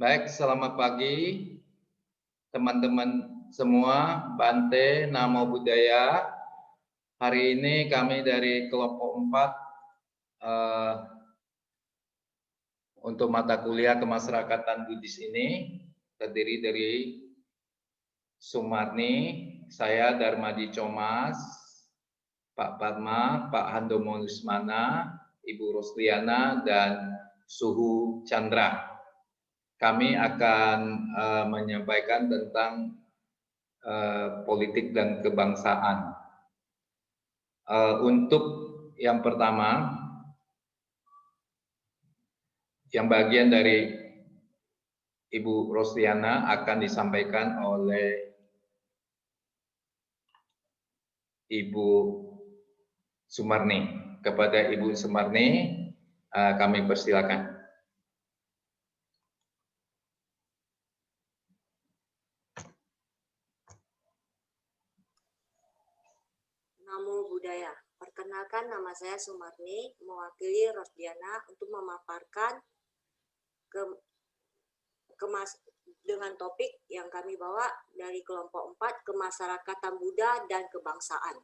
Baik, selamat pagi teman-teman semua, Bante, Namo Buddhaya. Hari ini kami dari kelompok 4 untuk mata kuliah kemasyarakatan Buddhis ini terdiri dari Sumarni, saya Darmadi Comas, Pak Padma, Pak Handomo Lusmana, Ibu Rosliana, dan Suhu Chandra. Kami akan menyampaikan tentang politik dan kebangsaan. Untuk yang pertama, yang bagian dari Ibu Rosliana akan disampaikan oleh Ibu Sumarni. Kepada Ibu Sumarni, kami persilakan. Namo Buddhaya. Perkenalkan, nama saya Sumarni, mewakili Rosdiana untuk memaparkan dengan topik yang kami bawa dari kelompok 4, kemasyarakatan Buddha dan kebangsaan.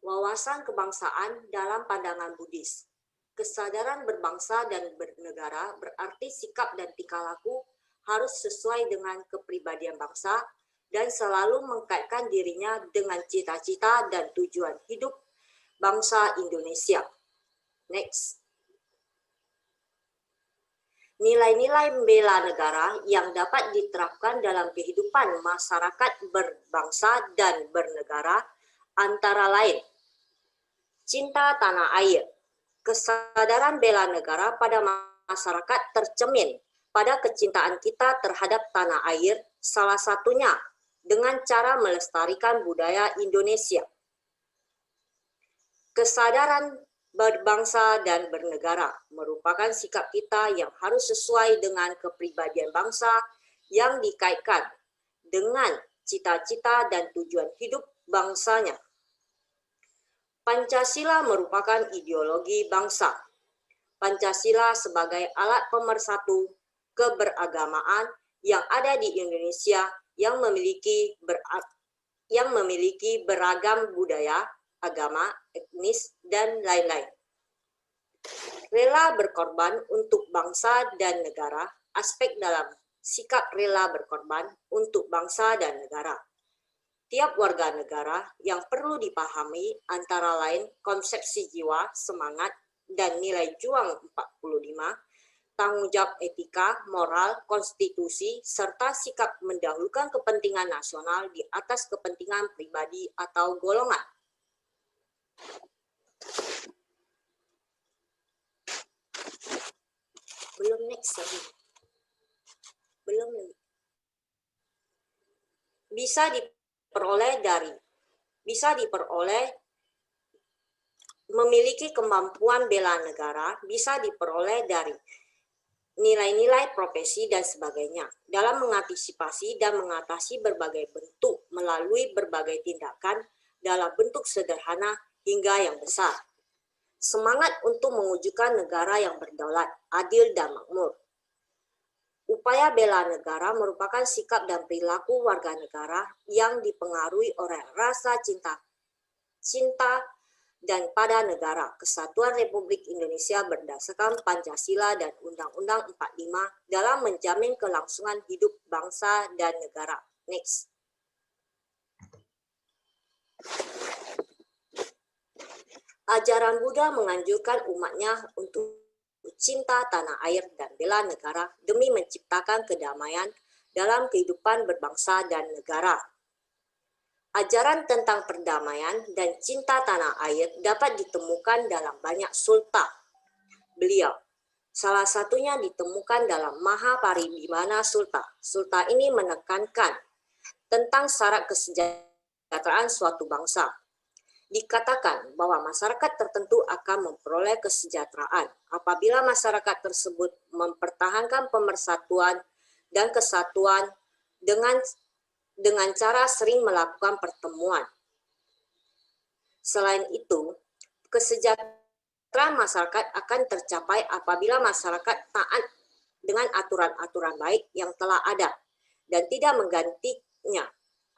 Wawasan kebangsaan dalam pandangan Buddhis. Kesadaran berbangsa dan bernegara berarti sikap dan tingkah laku harus sesuai dengan kepribadian bangsa dan selalu mengkaitkan dirinya dengan cita-cita dan tujuan hidup bangsa Indonesia. Next. Nilai-nilai bela negara yang dapat diterapkan dalam kehidupan masyarakat berbangsa dan bernegara antara lain: cinta tanah air. Kesadaran bela negara pada masyarakat tercermin pada kecintaan kita terhadap tanah air, salah satunya dengan cara melestarikan budaya Indonesia. Kesadaran berbangsa dan bernegara merupakan sikap kita yang harus sesuai dengan kepribadian bangsa yang dikaitkan dengan cita-cita dan tujuan hidup bangsanya. Pancasila merupakan ideologi bangsa. Pancasila sebagai alat pemersatu keberagamaan yang ada di Indonesia yang memiliki beragam budaya, agama, etnis, dan lain-lain. Rela berkorban untuk bangsa dan negara, aspek dalam sikap rela berkorban untuk bangsa dan negara. Tiap warga negara yang perlu dipahami antara lain konsepsi jiwa, semangat, dan nilai juang 45, tanggung jawab etika, moral, konstitusi, serta sikap mendahulukan kepentingan nasional di atas kepentingan pribadi atau golongan. Belum next lagi. Belum lagi. Bisa diperoleh memiliki kemampuan bela negara, bisa diperoleh dari nilai-nilai profesi dan sebagainya dalam mengantisipasi dan mengatasi berbagai bentuk melalui berbagai tindakan dalam bentuk sederhana hingga yang besar. Semangat untuk mewujudkan negara yang berdaulat, adil, dan makmur. Upaya bela negara merupakan sikap dan perilaku warga negara yang dipengaruhi oleh rasa cinta dan pada negara Kesatuan Republik Indonesia berdasarkan Pancasila dan Undang-Undang 45 dalam menjamin kelangsungan hidup bangsa dan negara. Next. Ajaran Buddha menganjurkan umatnya untuk cinta tanah air dan bela negara demi menciptakan kedamaian dalam kehidupan berbangsa dan negara. Ajaran tentang perdamaian dan cinta tanah air dapat ditemukan dalam banyak sutta beliau. Salah satunya ditemukan dalam Mahaparinibbana Sutta. Sutta ini menekankan tentang syarat kesejahteraan suatu bangsa. Dikatakan bahwa masyarakat tertentu akan memperoleh kesejahteraan apabila masyarakat tersebut mempertahankan pemersatuan dan kesatuan dengan cara sering melakukan pertemuan. Selain itu, kesejahteraan masyarakat akan tercapai apabila masyarakat taat dengan aturan-aturan baik yang telah ada dan tidak menggantinya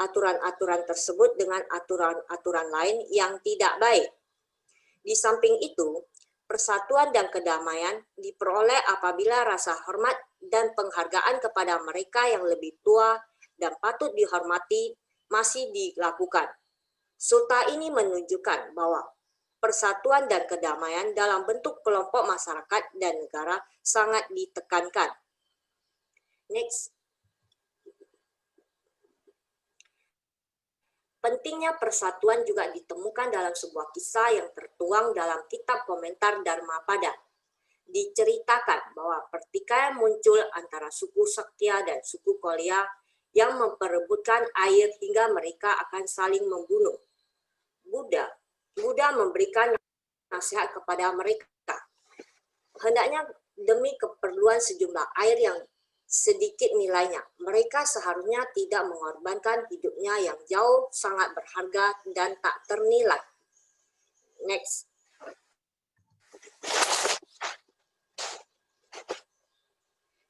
aturan-aturan tersebut dengan aturan-aturan lain yang tidak baik. Di samping itu, persatuan dan kedamaian diperoleh apabila rasa hormat dan penghargaan kepada mereka yang lebih tua dan patut dihormati masih dilakukan. Sulta ini menunjukkan bahwa persatuan dan kedamaian dalam bentuk kelompok masyarakat dan negara sangat ditekankan. Next. Pentingnya persatuan juga ditemukan dalam sebuah kisah yang tertuang dalam kitab komentar Dharmapada. Diceritakan bahwa pertikaian muncul antara suku Sakya dan suku Kolya yang memperebutkan air hingga mereka akan saling membunuh. Buddha memberikan nasihat kepada mereka. Hendaknya demi keperluan sejumlah air yang sedikit nilainya, mereka seharusnya tidak mengorbankan hidupnya yang jauh sangat berharga dan tak ternilai. Next.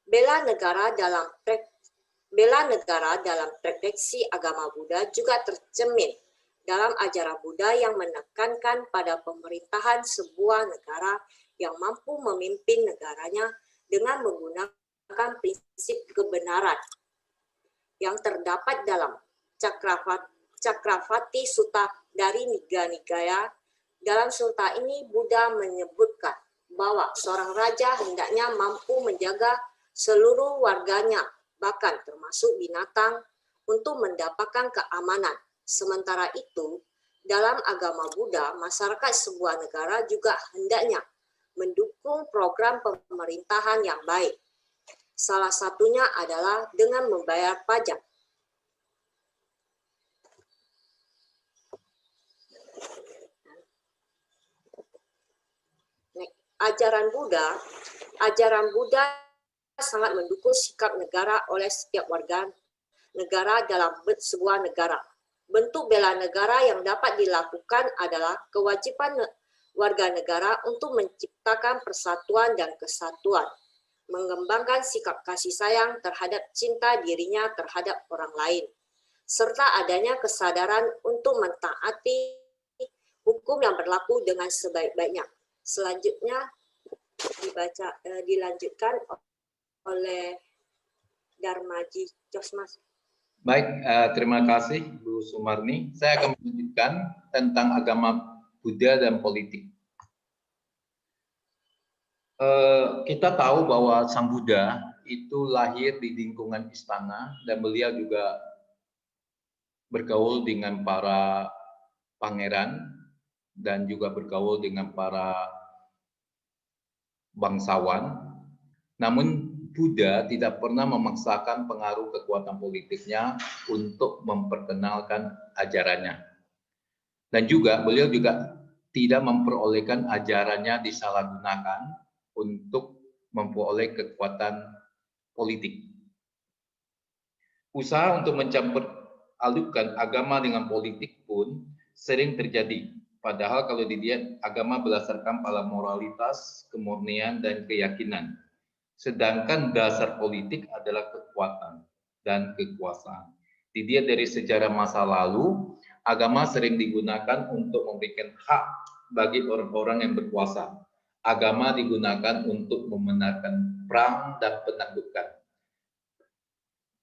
Bela negara dalam prediksi agama Buddha juga tercermin dalam ajaran Buddha yang menekankan pada pemerintahan sebuah negara yang mampu memimpin negaranya dengan menggunakan prinsip kebenaran yang terdapat dalam Cakravati Sutta dari Niga Nikaya. Dalam sutta ini Buddha menyebutkan bahwa seorang raja hendaknya mampu menjaga seluruh warganya, bahkan termasuk binatang, untuk mendapatkan keamanan. Sementara itu, dalam agama Buddha, masyarakat sebuah negara juga hendaknya mendukung program pemerintahan yang baik. Salah satunya adalah dengan membayar pajak. Ajaran Buddha sangat mendukung sikap negara oleh setiap warga negara dalam sebuah negara. Bentuk bela negara yang dapat dilakukan adalah kewajiban warga negara untuk menciptakan persatuan dan kesatuan, mengembangkan sikap kasih sayang terhadap cinta dirinya terhadap orang lain, serta adanya kesadaran untuk mentaati hukum yang berlaku dengan sebaik-baiknya. Selanjutnya dilanjutkan oleh Darmaji Josmas. Baik, terima kasih Bu Sumarni. Saya akan melanjutkan tentang agama Buddha dan politik. Kita tahu bahwa Sang Buddha itu lahir di lingkungan istana dan beliau juga bergaul dengan para pangeran dan juga bergaul dengan para bangsawan. Namun Buddha tidak pernah memaksakan pengaruh kekuatan politiknya untuk memperkenalkan ajarannya. Dan juga beliau juga tidak memperolehkan ajarannya disalahgunakan untuk memperoleh kekuatan politik. Usaha untuk mencampur adukkan agama dengan politik pun sering terjadi. Padahal kalau dilihat agama berdasarkan pada moralitas, kemurnian, dan keyakinan. Sedangkan dasar politik adalah kekuatan dan kekuasaan. Dilihat dari sejarah masa lalu, agama sering digunakan untuk memberikan hak bagi orang-orang yang berkuasa. Agama digunakan untuk membenarkan perang dan penaklukan,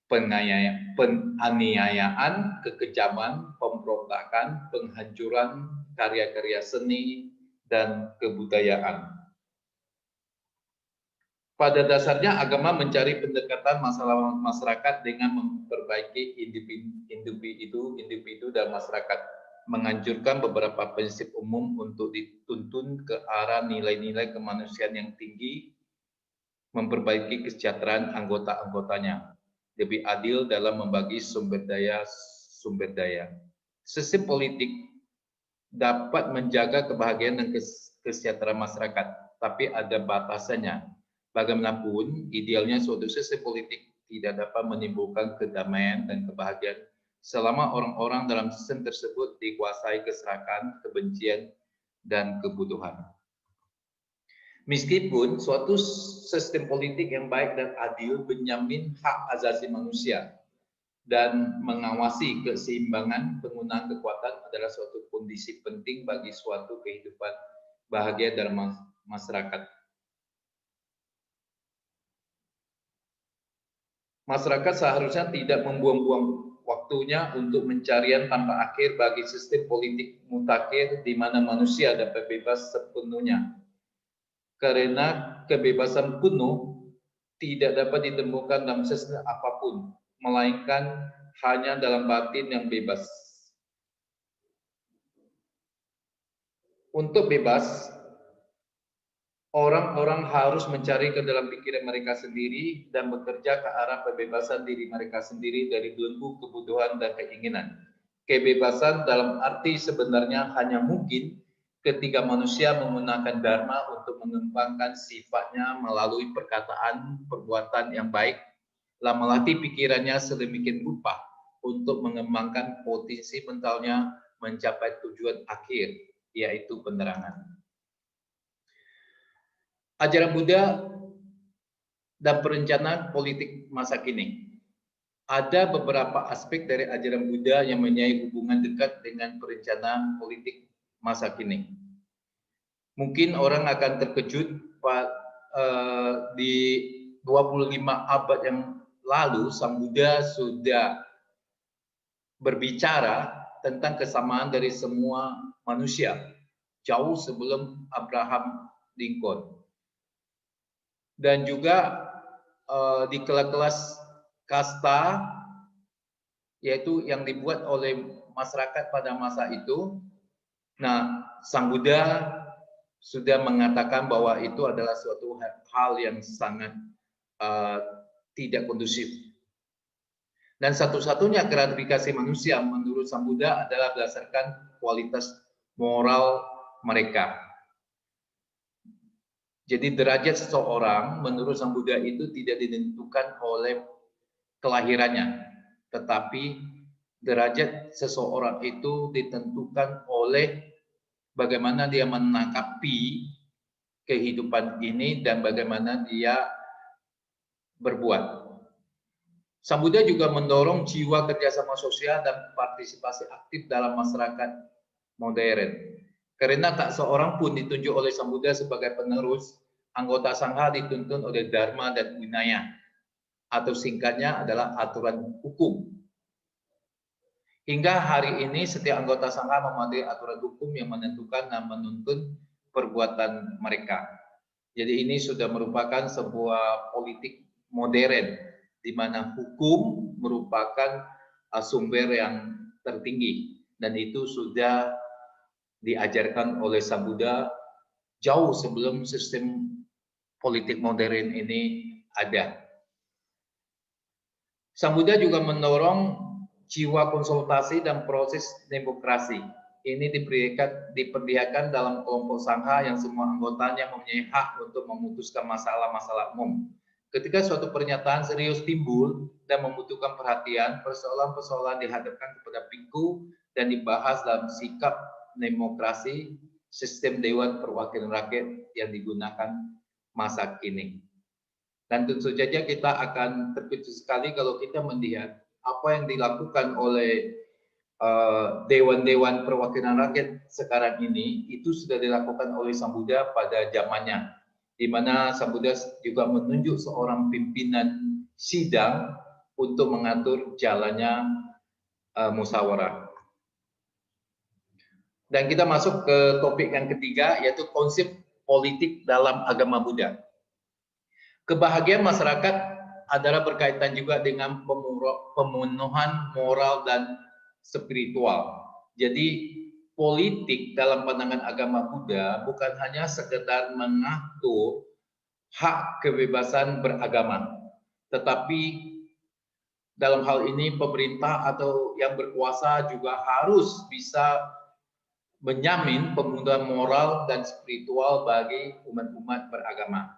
penganiayaan, kekejaman, pemberontakan, penghancuran karya-karya seni, dan kebudayaan. Pada dasarnya agama mencari pendekatan masalah masyarakat dengan memperbaiki individu dan masyarakat, menganjurkan beberapa prinsip umum untuk dituntun ke arah nilai-nilai kemanusiaan yang tinggi, memperbaiki kesejahteraan anggota-anggotanya, lebih adil dalam membagi sumber daya. Sistem politik dapat menjaga kebahagiaan dan kesejahteraan masyarakat, tapi ada batasannya. Bagaimanapun, idealnya suatu sistem politik tidak dapat menimbulkan kedamaian dan kebahagiaan selama orang-orang dalam sistem tersebut dikuasai keserakahan, kebencian, dan kebutuhan. Meskipun suatu sistem politik yang baik dan adil menjamin hak asasi manusia dan mengawasi keseimbangan penggunaan kekuatan adalah suatu kondisi penting bagi suatu kehidupan bahagia dalam masyarakat. Masyarakat seharusnya tidak membuang-buang waktunya untuk pencarian tanpa akhir bagi sistem politik mutakhir di mana manusia dapat bebas sepenuhnya. Karena kebebasan penuh tidak dapat ditemukan dalam sistem apapun, melainkan hanya dalam batin yang bebas. Untuk bebas, orang-orang harus mencari ke dalam pikiran mereka sendiri dan bekerja ke arah kebebasan diri mereka sendiri dari belenggu kebutuhan dan keinginan. Kebebasan dalam arti sebenarnya hanya mungkin ketika manusia menggunakan dharma untuk mengembangkan sifatnya melalui perkataan, perbuatan yang baik, melatih pikirannya sedemikian rupa untuk mengembangkan potensi mentalnya mencapai tujuan akhir, yaitu penerangan. Ajaran Buddha dan perencanaan politik masa kini. Ada beberapa aspek dari ajaran Buddha yang mempunyai hubungan dekat dengan perencanaan politik masa kini. Mungkin orang akan terkejut di 25 abad yang lalu Sang Buddha sudah berbicara tentang kesamaan dari semua manusia jauh sebelum Abraham Lincoln. Dan juga di kelas kasta, yaitu yang dibuat oleh masyarakat pada masa itu. Nah, Sang Buddha sudah mengatakan bahwa itu adalah suatu hal yang sangat tidak kondusif. Dan satu-satunya gratifikasi manusia menurut Sang Buddha adalah berdasarkan kualitas moral mereka. Jadi derajat seseorang menurut Sang Buddha itu tidak ditentukan oleh kelahirannya, tetapi derajat seseorang itu ditentukan oleh bagaimana dia menanggapi kehidupan ini dan bagaimana dia berbuat. Sang Buddha juga mendorong jiwa kerjasama sosial dan partisipasi aktif dalam masyarakat modern. Karena tak seorang pun ditunjuk oleh Sang Buddha sebagai penerus, anggota Sangha dituntun oleh Dharma dan Vinaya, atau singkatnya adalah aturan hukum. Hingga hari ini setiap anggota Sangha mematuhi aturan hukum yang menentukan dan menuntun perbuatan mereka. Jadi ini sudah merupakan sebuah politik modern di mana hukum merupakan sumber yang tertinggi dan itu sudah diajarkan oleh Sang Buddha jauh sebelum sistem politik modern ini ada. Sang Buddha juga mendorong jiwa konsultasi dan proses demokrasi. Ini diperlihatkan dalam kelompok Sangha yang semua anggotanya mempunyai hak untuk memutuskan masalah-masalah umum. Ketika suatu pernyataan serius timbul dan membutuhkan perhatian, persoalan-persoalan dihadapkan kepada bhikkhu dan dibahas dalam sikap demokrasi sistem Dewan Perwakilan Rakyat yang digunakan masa kini. Dan tentu saja kita akan terkejut sekali kalau kita melihat apa yang dilakukan oleh Dewan-Dewan Perwakilan Rakyat sekarang ini, itu sudah dilakukan oleh Sang Buddha pada zamannya, di mana Sang Buddha juga menunjuk seorang pimpinan sidang untuk mengatur jalannya musyawarah. Dan kita masuk ke topik yang ketiga, yaitu konsep politik dalam agama Buddha. Kebahagiaan masyarakat adalah berkaitan juga dengan pemenuhan moral dan spiritual. Jadi politik dalam pandangan agama Buddha bukan hanya sekedar mengatur hak kebebasan beragama, tetapi dalam hal ini pemerintah atau yang berkuasa juga harus bisa menjamin pemenuhan moral dan spiritual bagi umat-umat beragama.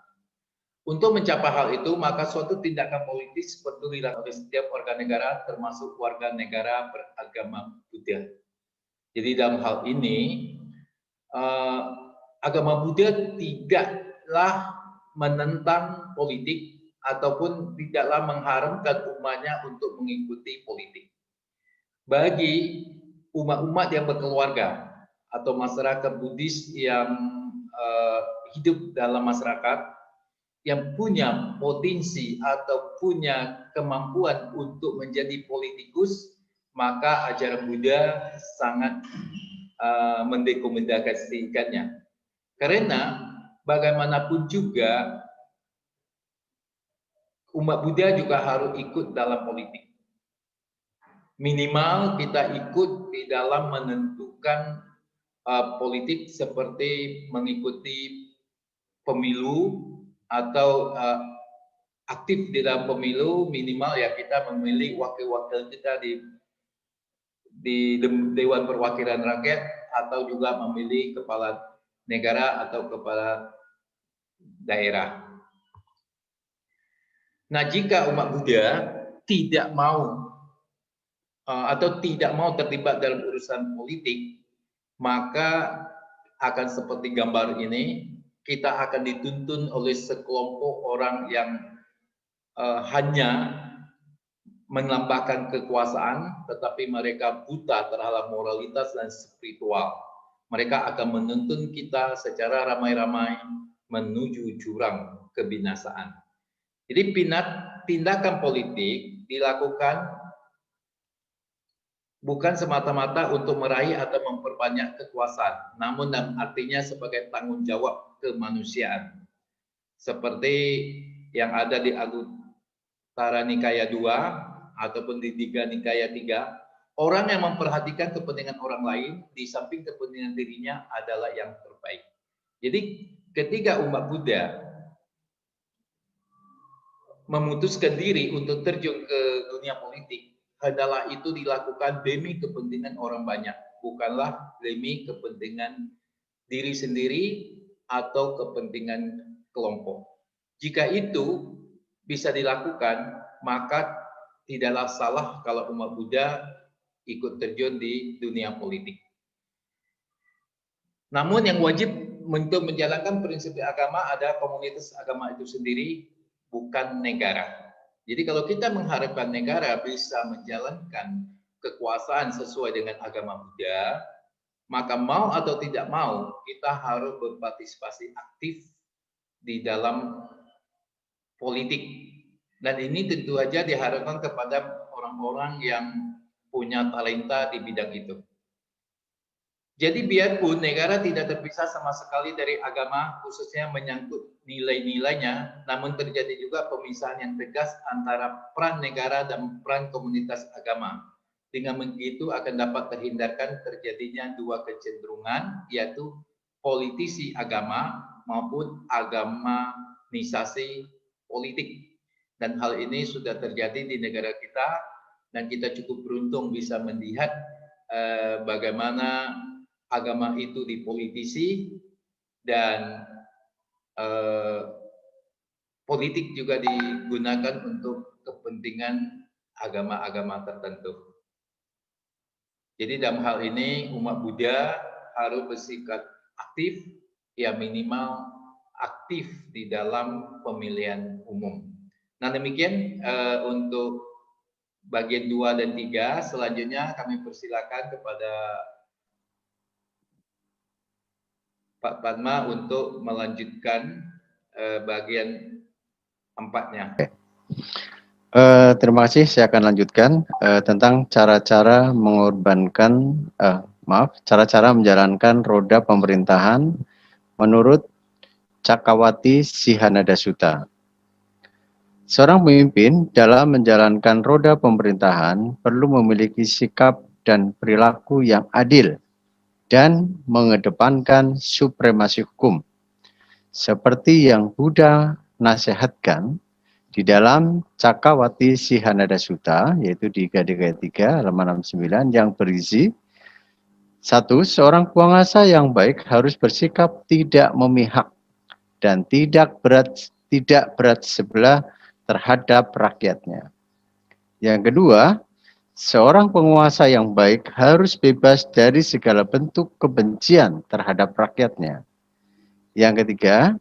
Untuk mencapai hal itu, maka suatu tindakan politis perlu dilakukan oleh setiap warga negara, termasuk warga negara beragama Buddha. Jadi dalam hal ini, agama Buddha tidak tidaklah menentang politik ataupun tidaklah mengharamkan umatnya untuk mengikuti politik. Bagi umat-umat yang berkeluarga atau masyarakat Buddhis yang hidup dalam masyarakat yang punya potensi atau punya kemampuan untuk menjadi politikus, maka ajaran Buddha sangat mendekomendasikannya. Karena bagaimanapun juga umat Buddha juga harus ikut dalam politik. Minimal kita ikut di dalam menentukan politik seperti mengikuti pemilu atau aktif di dalam pemilu. Minimal ya kita memilih wakil-wakil kita di Dewan Perwakilan Rakyat atau juga memilih kepala negara atau kepala daerah. Nah, jika umat Buddha tidak mau atau tidak mau terlibat dalam urusan politik, maka akan seperti gambar ini, kita akan dituntun oleh sekelompok orang yang hanya melambangkan kekuasaan, tetapi mereka buta terhadap moralitas dan spiritual. Mereka akan menuntun kita secara ramai-ramai menuju jurang kebinasaan. Jadi tindakan politik dilakukan bukan semata-mata untuk meraih atau memperbanyak kekuasaan, namun artinya sebagai tanggung jawab kemanusiaan. Seperti yang ada di Anguttara Nikaya 2 ataupun di Digha Nikaya 3, orang yang memperhatikan kepentingan orang lain di samping kepentingan dirinya adalah yang terbaik. Jadi ketika umat Buddha memutuskan diri untuk terjun ke dunia politik, adalah itu dilakukan demi kepentingan orang banyak, bukanlah demi kepentingan diri sendiri atau kepentingan kelompok. Jika itu bisa dilakukan, maka tidaklah salah kalau umat Buddha ikut terjun di dunia politik. Namun yang wajib untuk menjalankan prinsip agama ada komunitas agama itu sendiri, bukan negara. Jadi kalau kita mengharapkan negara bisa menjalankan kekuasaan sesuai dengan agama Buddha, maka mau atau tidak mau kita harus berpartisipasi aktif di dalam politik. Dan ini tentu saja diharapkan kepada orang-orang yang punya talenta di bidang itu. Jadi biarpun negara tidak terpisah sama sekali dari agama, khususnya menyangkut nilai-nilainya, namun terjadi juga pemisahan yang tegas antara peran negara dan peran komunitas agama. Dengan begitu akan dapat terhindarkan terjadinya dua kecenderungan, yaitu politisi agama maupun agamanisasi politik. Dan hal ini sudah terjadi di negara kita, dan kita cukup beruntung bisa melihat bagaimana agama itu dipolitisi dan politik juga digunakan untuk kepentingan agama-agama tertentu. Jadi dalam hal ini umat Buddha harus bersikap aktif, ya minimal aktif di dalam pemilihan umum. Nah demikian untuk bagian 2 dan 3. Selanjutnya kami persilakan kepada Pak Padma untuk melanjutkan bagian 4-nya. Terima kasih. Saya akan lanjutkan tentang cara-cara mengorbankan, cara-cara menjalankan roda pemerintahan menurut Cakkawati Sihananda Sutta. Seorang pemimpin dalam menjalankan roda pemerintahan perlu memiliki sikap dan perilaku yang adil dan mengedepankan supremasi hukum. Seperti yang Buddha nasihatkan di dalam Cakkawati Sihananda Sutta, yaitu di Nikaya 3 halaman 69, yang berisi 1. Seorang penguasa yang baik harus bersikap tidak memihak dan tidak berat sebelah terhadap rakyatnya. Yang kedua, seorang penguasa yang baik harus bebas dari segala bentuk kebencian terhadap rakyatnya. Yang ketiga,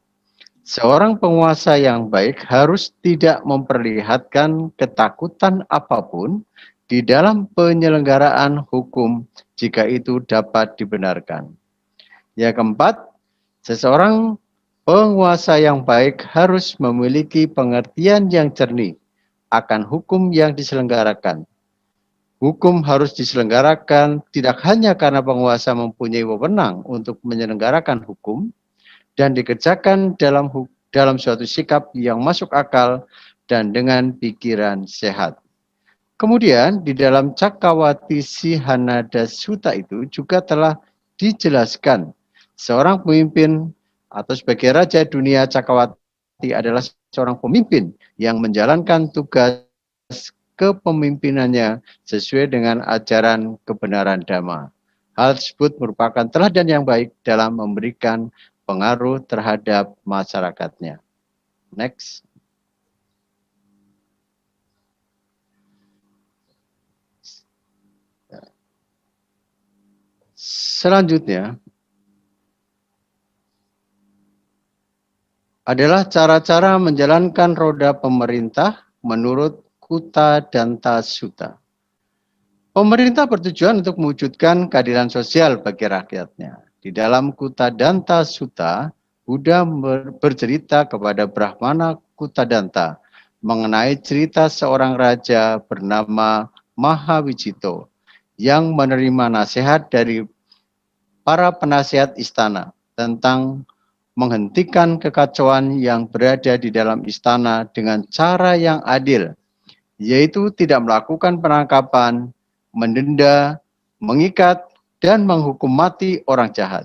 Seorang penguasa yang baik harus tidak memperlihatkan ketakutan apapun di dalam penyelenggaraan hukum jika itu dapat dibenarkan. Yang keempat, seseorang penguasa yang baik harus memiliki pengertian yang jernih akan hukum yang diselenggarakan. Hukum harus diselenggarakan tidak hanya karena penguasa mempunyai wewenang untuk menyelenggarakan hukum dan dikerjakan dalam suatu sikap yang masuk akal dan dengan pikiran sehat. Kemudian di dalam Cakkawati Sihanada Sutta itu juga telah dijelaskan seorang pemimpin atau sebagai raja dunia Cakkawati adalah seorang pemimpin yang menjalankan tugas kepemimpinannya sesuai dengan ajaran kebenaran Dhamma. Hal tersebut merupakan teladan yang baik dalam memberikan pengaruh terhadap masyarakatnya. Next. Selanjutnya adalah cara-cara menjalankan roda pemerintah menurut Kutta Danta Sutta. Pemerintah bertujuan untuk mewujudkan keadilan sosial bagi rakyatnya. Di dalam Kutta Danta Sutta, Buddha bercerita kepada Brahmana Kutta Danta mengenai cerita seorang raja bernama Mahawijito yang menerima nasihat dari para penasihat istana tentang menghentikan kekacauan yang berada di dalam istana dengan cara yang adil, yaitu tidak melakukan penangkapan, mendenda, mengikat, dan menghukum mati orang jahat.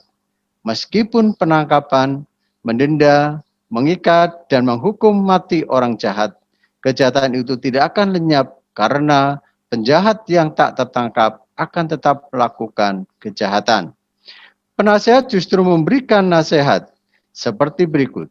Meskipun penangkapan, mendenda, mengikat, dan menghukum mati orang jahat, kejahatan itu tidak akan lenyap karena penjahat yang tak tertangkap akan tetap melakukan kejahatan. Penasihat justru memberikan nasihat seperti berikut.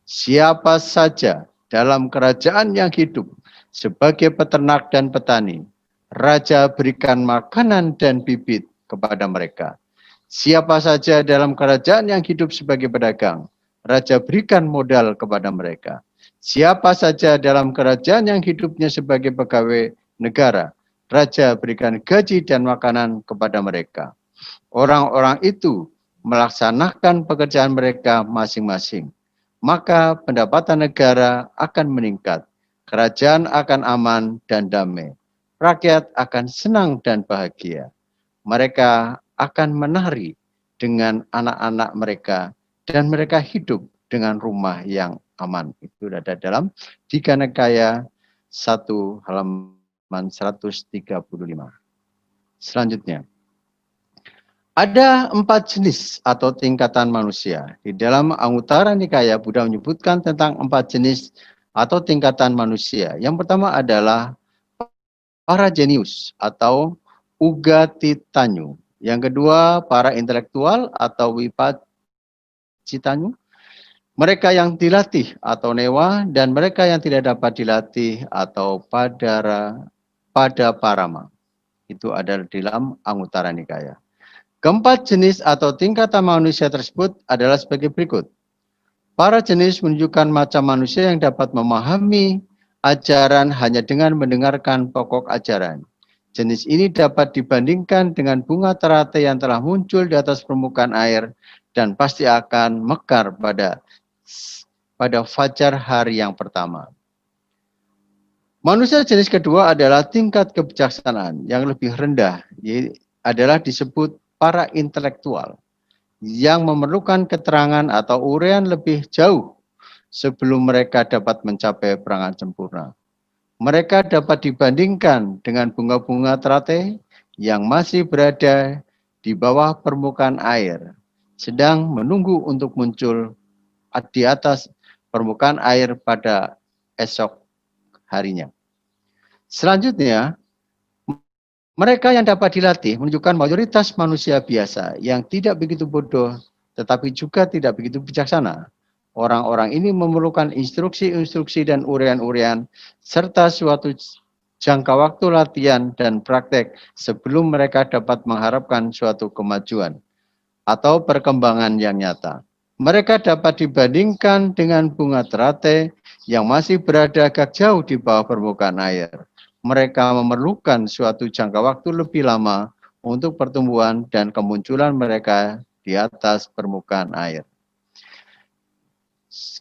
Siapa saja dalam kerajaan yang hidup sebagai peternak dan petani, raja berikan makanan dan bibit kepada mereka. Siapa saja dalam kerajaan yang hidup sebagai pedagang, raja berikan modal kepada mereka. Siapa saja dalam kerajaan yang hidupnya sebagai pegawai negara, raja berikan gaji dan makanan kepada mereka. Orang-orang itu melaksanakan pekerjaan mereka masing-masing, maka pendapatan negara akan meningkat, kerajaan akan aman dan damai, rakyat akan senang dan bahagia. Mereka akan menari dengan anak-anak mereka dan mereka hidup dengan rumah yang aman. Itu ada dalam Digha Nikaya 1 halaman 135. Selanjutnya, ada 4 jenis atau tingkatan manusia. Di dalam Anguttara Nikaya, Buddha menyebutkan tentang 4 jenis atau tingkatan manusia. Yang pertama adalah para jenius atau Ugatitanyu. Yang kedua, para intelektual atau Vipacitanyu. Mereka yang dilatih atau Newa, dan mereka yang tidak dapat dilatih atau Padaparama. Itu ada di dalam Anguttara Nikaya. Keempat jenis atau tingkatan manusia tersebut adalah sebagai berikut. Para jenis menunjukkan macam manusia yang dapat memahami ajaran hanya dengan mendengarkan pokok ajaran. Jenis ini dapat dibandingkan dengan bunga teratai yang telah muncul di atas permukaan air dan pasti akan mekar pada fajar hari yang pertama. Manusia jenis kedua adalah tingkat kebijaksanaan yang lebih rendah, yaitu adalah disebut para intelektual yang memerlukan keterangan atau uraian lebih jauh sebelum mereka dapat mencapai perangan sempurna. Mereka dapat dibandingkan dengan bunga-bunga teratai yang masih berada di bawah permukaan air, sedang menunggu untuk muncul di atas permukaan air pada esok harinya. Selanjutnya, mereka yang dapat dilatih menunjukkan mayoritas manusia biasa yang tidak begitu bodoh tetapi juga tidak begitu bijaksana. Orang-orang ini memerlukan instruksi-instruksi dan uraian-uraian serta suatu jangka waktu latihan dan praktek sebelum mereka dapat mengharapkan suatu kemajuan atau perkembangan yang nyata. mereka dapat dibandingkan dengan bunga teratai yang masih berada agak jauh di bawah permukaan air. Mereka memerlukan suatu jangka waktu lebih lama untuk pertumbuhan dan kemunculan mereka di atas permukaan air.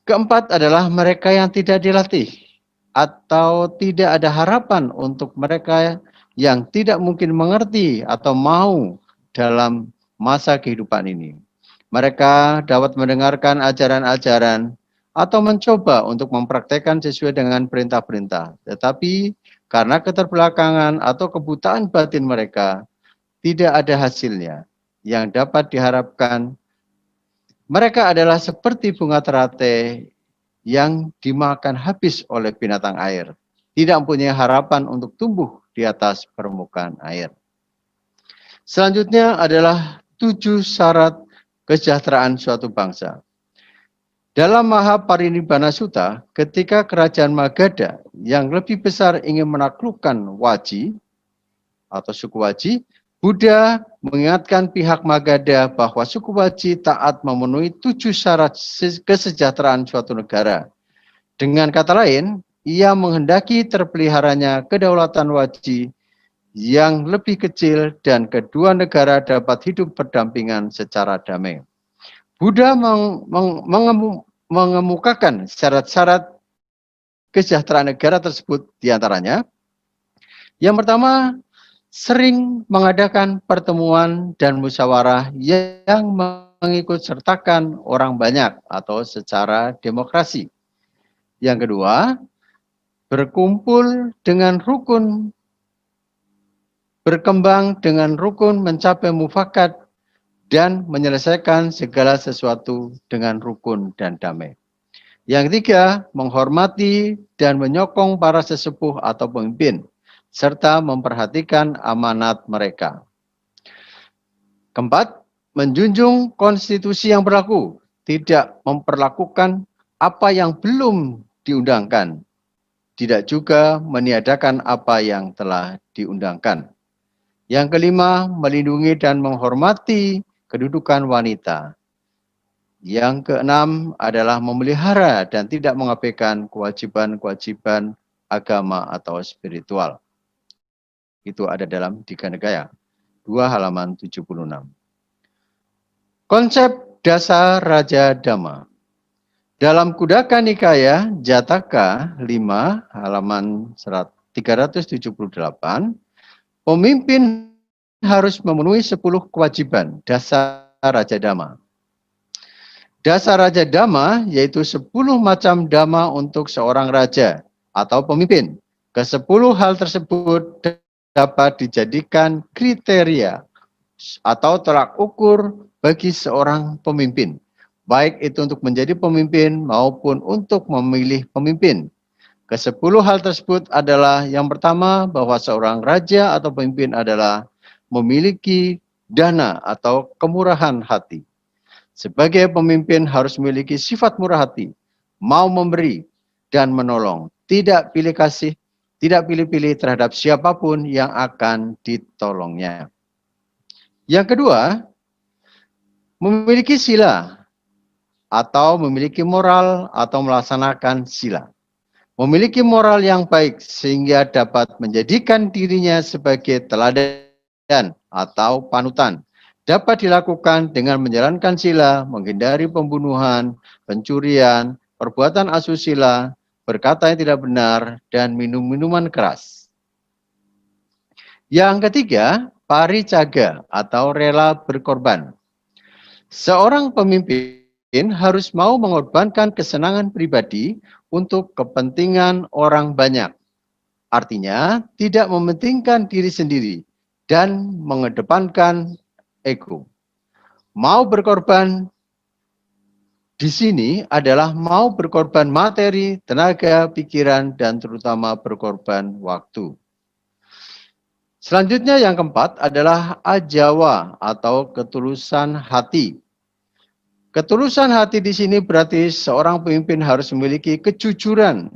Keempat adalah mereka yang tidak dilatih atau tidak ada harapan untuk mereka yang tidak mungkin mengerti atau mau dalam masa kehidupan ini. Mereka dapat mendengarkan ajaran-ajaran atau mencoba untuk mempraktekkan sesuai dengan perintah-perintah. Tetapi karena keterbelakangan atau kebutaan batin mereka, tidak ada hasilnya yang dapat diharapkan. Mereka adalah seperti bunga teratai yang dimakan habis oleh binatang air. Tidak mempunyai harapan untuk tumbuh di atas permukaan air. Selanjutnya adalah 7 syarat kesejahteraan suatu bangsa. Dalam Mahaparinibbana Sutta, ketika kerajaan Magadha yang lebih besar ingin menaklukkan Waji atau suku Waji, Buddha mengingatkan pihak Magadha bahwa suku Waji taat memenuhi 7 syarat kesejahteraan suatu negara. Dengan kata lain, ia menghendaki terpeliharanya kedaulatan Waji yang lebih kecil dan kedua negara dapat hidup berdampingan secara damai. Buddha mengemukakan syarat-syarat kesejahteraan negara tersebut diantaranya. Yang pertama, sering mengadakan pertemuan dan musyawarah yang mengikut sertakan orang banyak atau secara demokrasi. Yang kedua, berkumpul dengan rukun, berkembang dengan rukun mencapai mufakat dan menyelesaikan segala sesuatu dengan rukun dan damai. Yang ketiga, menghormati dan menyokong para sesepuh atau pemimpin, serta memperhatikan amanat mereka. Keempat, menjunjung konstitusi yang berlaku, tidak memperlakukan apa yang belum diundangkan, tidak juga meniadakan apa yang telah diundangkan. Yang kelima, melindungi dan menghormati kedudukan wanita. Yang keenam adalah memelihara dan tidak mengabaikan kewajiban-kewajiban agama atau spiritual. Itu ada dalam Digha-Nikaya 2 halaman 76. Konsep dasar Raja Dhamma. Dalam Khuddaka Nikaya Jataka 5 halaman 378, pemimpin harus memenuhi 10 kewajiban dasar Raja Dhamma. Dasar Raja Dhamma yaitu 10 macam dhamma untuk seorang raja atau pemimpin. Ke-10 hal tersebut dapat dijadikan kriteria atau tolak ukur bagi seorang pemimpin, baik itu untuk menjadi pemimpin maupun untuk memilih pemimpin. Ke-10 hal tersebut adalah yang pertama, bahwa seorang raja atau pemimpin adalah memiliki dana atau kemurahan hati. Sebagai pemimpin harus memiliki sifat murah hati, mau memberi dan menolong, tidak pilih kasih, tidak pilih-pilih terhadap siapapun yang akan ditolongnya. Yang kedua, memiliki sila atau memiliki moral atau melaksanakan sila. Memiliki moral yang baik sehingga dapat menjadikan dirinya sebagai teladan atau panutan. Dapat dilakukan dengan menjalankan sila, menghindari pembunuhan, pencurian, perbuatan asusila, berkata yang tidak benar, dan minum minuman keras. Yang ketiga, paricaga atau rela berkorban. Seorang pemimpin harus mau mengorbankan kesenangan pribadi untuk kepentingan orang banyak. Artinya, tidak mementingkan diri sendiri dan mengedepankan ego. Mau berkorban di sini adalah mau berkorban materi, tenaga, pikiran, dan terutama berkorban waktu. Selanjutnya yang keempat adalah ajawa atau ketulusan hati. Ketulusan hati di sini berarti seorang pemimpin harus memiliki kejujuran,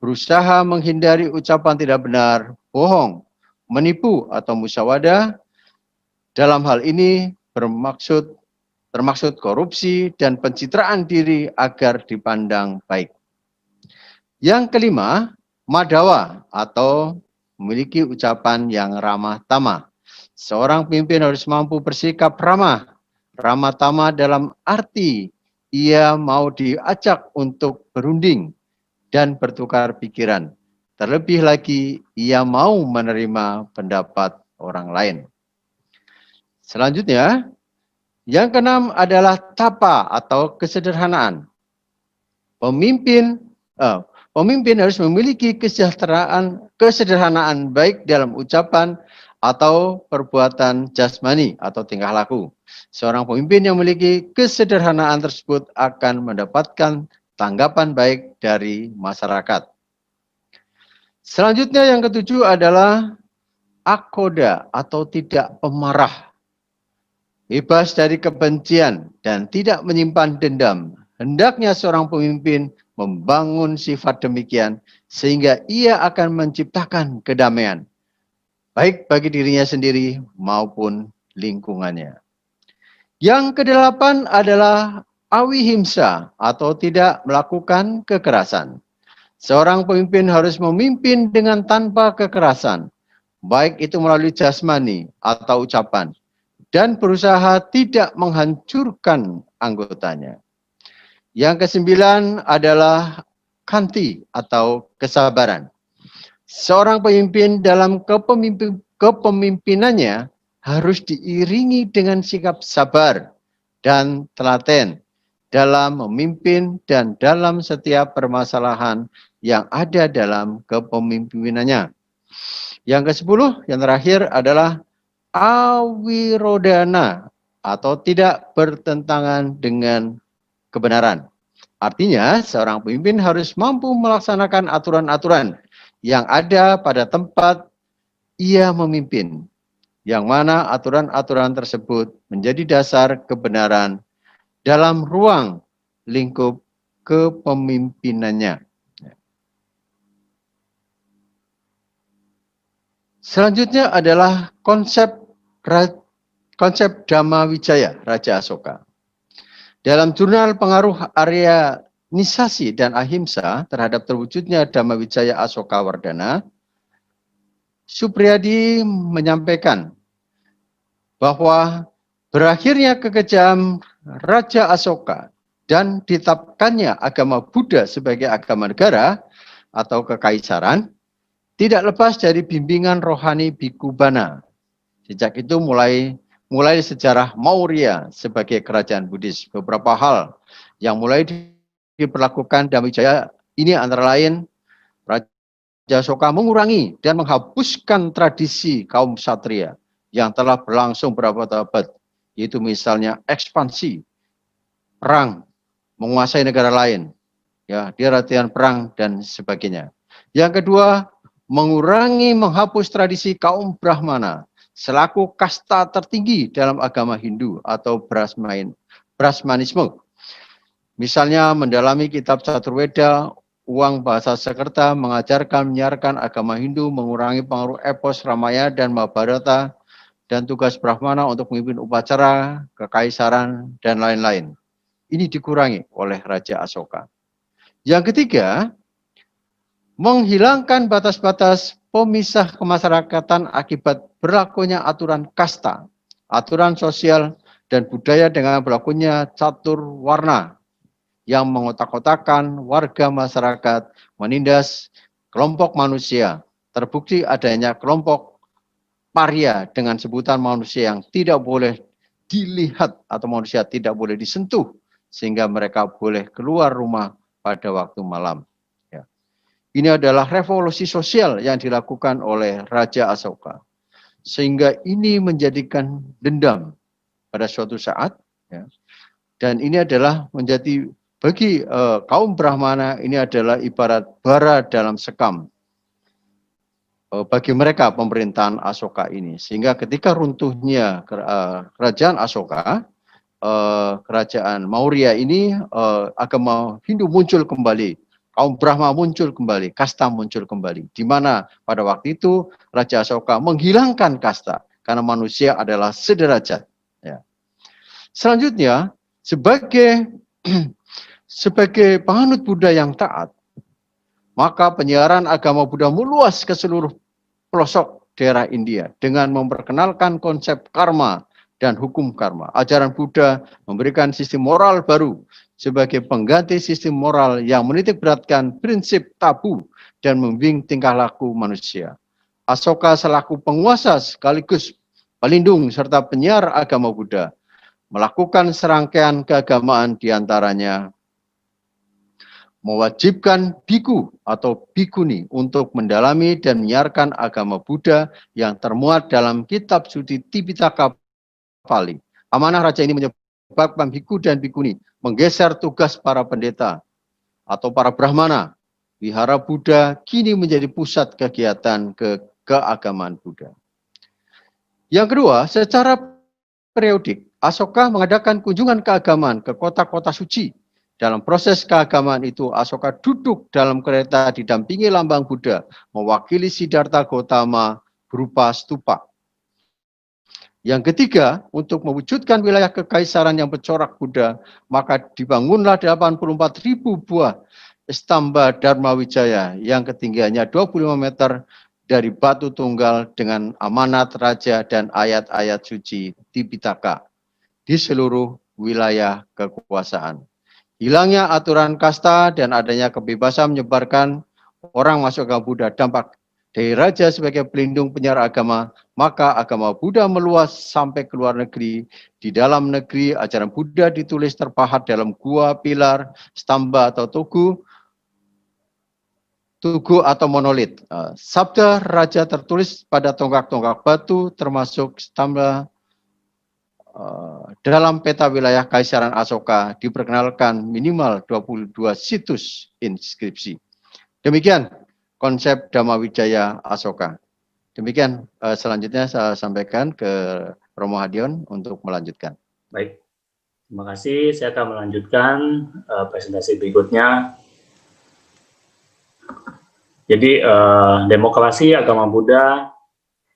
berusaha menghindari ucapan tidak benar, bohong, menipu atau musyawadah. Dalam hal ini bermaksud termasuk korupsi dan pencitraan diri agar dipandang baik. Yang kelima, Madawa atau memiliki ucapan yang ramah tamah. Seorang pemimpin harus mampu bersikap ramah. Ramah tamah dalam arti ia mau diajak untuk berunding dan bertukar pikiran. Terlebih lagi, ia mau menerima pendapat orang lain. Selanjutnya, yang keenam adalah tapa atau kesederhanaan. Pemimpin harus memiliki kesederhanaan baik dalam ucapan atau perbuatan jasmani atau tingkah laku. Seorang pemimpin yang memiliki kesederhanaan tersebut akan mendapatkan tanggapan baik dari masyarakat. Selanjutnya yang ketujuh adalah akoda atau tidak pemarah. Bebas dari kebencian dan tidak menyimpan dendam. Hendaknya seorang pemimpin membangun sifat demikian sehingga ia akan menciptakan kedamaian, baik bagi dirinya sendiri maupun lingkungannya. Yang kedelapan adalah awihimsa atau tidak melakukan kekerasan. Seorang pemimpin harus memimpin dengan tanpa kekerasan, baik itu melalui jasmani atau ucapan, dan berusaha tidak menghancurkan anggotanya. Yang kesembilan adalah khanti atau kesabaran. Seorang pemimpin dalam kepemimpinannya harus diiringi dengan sikap sabar dan telaten dalam memimpin dan dalam setiap permasalahan yang ada dalam kepemimpinannya. Yang ke-10, yang terakhir adalah awirodana atau tidak bertentangan dengan kebenaran. Artinya, seorang pemimpin harus mampu melaksanakan aturan-aturan yang ada pada tempat ia memimpin, yang mana aturan-aturan tersebut menjadi dasar kebenaran dalam ruang lingkup kepemimpinannya. Selanjutnya adalah konsep Dhamma Wijaya Raja Asoka. Dalam jurnal pengaruh Aryanisasi dan Ahimsa terhadap terwujudnya Dhamma Wijaya Asoka Wardana, Supriyadi menyampaikan bahwa berakhirnya kekejam Raja Asoka dan ditetapkannya agama Buddha sebagai agama negara atau kekaisaran tidak lepas dari bimbingan rohani Bhikkhu Bana. Sejak itu mulai sejarah Maurya sebagai kerajaan Buddhis. Beberapa hal yang mulai diperlakukan Dhamma Wijaya ini antara lain Raja Asoka mengurangi dan menghapuskan tradisi kaum Ksatria yang telah berlangsung berabad-abad, yaitu misalnya ekspansi, perang, menguasai negara lain, ya, dia latihan perang dan sebagainya. Yang kedua, menghapus tradisi kaum Brahmana selaku kasta tertinggi dalam agama Hindu atau Brahmanisme. Misalnya mendalami kitab Caturveda, uang bahasa Sakerta, menyiarkan agama Hindu, mengurangi pengaruh epos Ramayana dan Mahabharata, dan tugas Brahmana untuk memimpin upacara, kekaisaran, dan lain-lain. Ini dikurangi oleh Raja Asoka. Yang ketiga, menghilangkan batas-batas pemisah kemasyarakatan akibat berlakunya aturan kasta, aturan sosial, dan budaya dengan berlakunya catur warna yang mengotak-kotakan warga masyarakat, menindas kelompok manusia. Terbukti adanya kelompok paria dengan sebutan manusia yang tidak boleh dilihat atau manusia tidak boleh disentuh sehingga mereka boleh keluar rumah pada waktu malam. Ya. Ini adalah revolusi sosial yang dilakukan oleh Raja Asoka. Sehingga ini menjadikan dendam pada suatu saat. Ya. Dan ini adalah menjadi bagi kaum Brahmana ini adalah ibarat bara dalam sekam. Bagi mereka pemerintahan Asoka ini. Sehingga ketika runtuhnya kerajaan Asoka, kerajaan Maurya ini, agama Hindu muncul kembali, kaum Brahma muncul kembali, kasta muncul kembali. Di mana pada waktu itu Raja Asoka menghilangkan kasta karena manusia adalah sederajat. Ya. Selanjutnya, sebagai sebagai penganut Buddha yang taat, maka penyiaran agama Buddha meluas ke seluruh pelosok daerah India dengan memperkenalkan konsep karma dan hukum karma. Ajaran Buddha memberikan sistem moral baru sebagai pengganti sistem moral yang menitikberatkan prinsip tabu dan membimbing tingkah laku manusia. Asoka selaku penguasa sekaligus pelindung serta penyiar agama Buddha melakukan serangkaian keagamaan diantaranya mewajibkan biku atau bikuni untuk mendalami dan menyiarkan agama Buddha yang termuat dalam kitab suci Tipitaka Pali. Amanah raja ini menyebabkan biku dan bikuni menggeser tugas para pendeta atau para brahmana. Wihara Buddha kini menjadi pusat kegiatan keagamaan Buddha. Yang kedua, secara periodik, Asoka mengadakan kunjungan keagamaan ke kota-kota suci. Dalam proses keagamaan itu, Asoka duduk dalam kereta didampingi lambang Buddha, mewakili Siddhartha Gautama berupa stupa. Yang ketiga, untuk mewujudkan wilayah kekaisaran yang bercorak Buddha, maka dibangunlah 84.000 buah stamba Dharma Wijaya yang ketinggiannya 25 meter dari batu tunggal dengan amanat raja dan ayat-ayat suci Tipitaka di seluruh wilayah kekuasaan. Hilangnya aturan kasta dan adanya kebebasan menyebarkan orang masuk agama Buddha dampak dari raja sebagai pelindung penyiar agama, maka agama Buddha meluas sampai ke luar negeri. Di dalam negeri, ajaran Buddha ditulis terpahat dalam gua, pilar, stamba atau tugu atau monolit. Sabda raja tertulis pada tonggak-tonggak batu termasuk stamba dalam peta wilayah Kaisaran Asoka diperkenalkan minimal 22 situs inskripsi. Demikian konsep Dhamma Wijaya Asoka. Demikian selanjutnya saya sampaikan ke Romo Hadion untuk melanjutkan. Baik, terima kasih. Saya akan melanjutkan presentasi berikutnya. Jadi demokrasi agama Buddha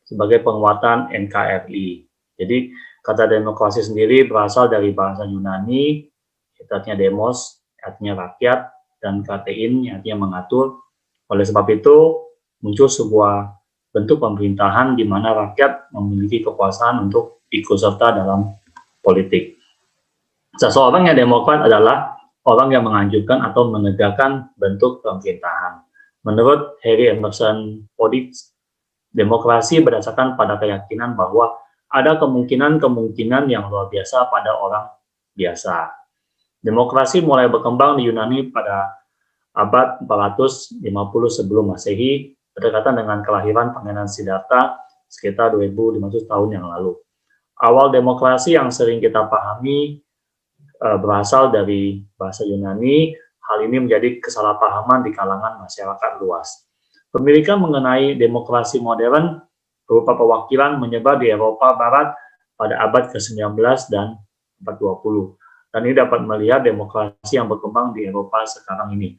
sebagai penguatan NKRI. Jadi kata demokrasi sendiri berasal dari bahasa Yunani, artinya demos, artinya rakyat, dan katein, artinya mengatur. Oleh sebab itu, muncul sebuah bentuk pemerintahan di mana rakyat memiliki kekuasaan untuk ikut serta dalam politik. Seseorang yang demokrat adalah orang yang menganjurkan atau menegakkan bentuk pemerintahan. Menurut Harry Emerson Coddings, demokrasi berdasarkan pada keyakinan bahwa ada kemungkinan-kemungkinan yang luar biasa pada orang biasa. Demokrasi mulai berkembang di Yunani pada abad 450 sebelum Masehi, berdekatan dengan kelahiran Pangeran Siddhartha sekitar 2500 tahun yang lalu. Awal demokrasi yang sering kita pahami berasal dari bahasa Yunani. Hal ini menjadi kesalahpahaman di kalangan masyarakat luas. Pemilikan mengenai demokrasi modern berupa perwakilan menyebar di Eropa Barat pada abad ke-19 dan abad 20. Dan ini dapat melihat demokrasi yang berkembang di Eropa sekarang ini.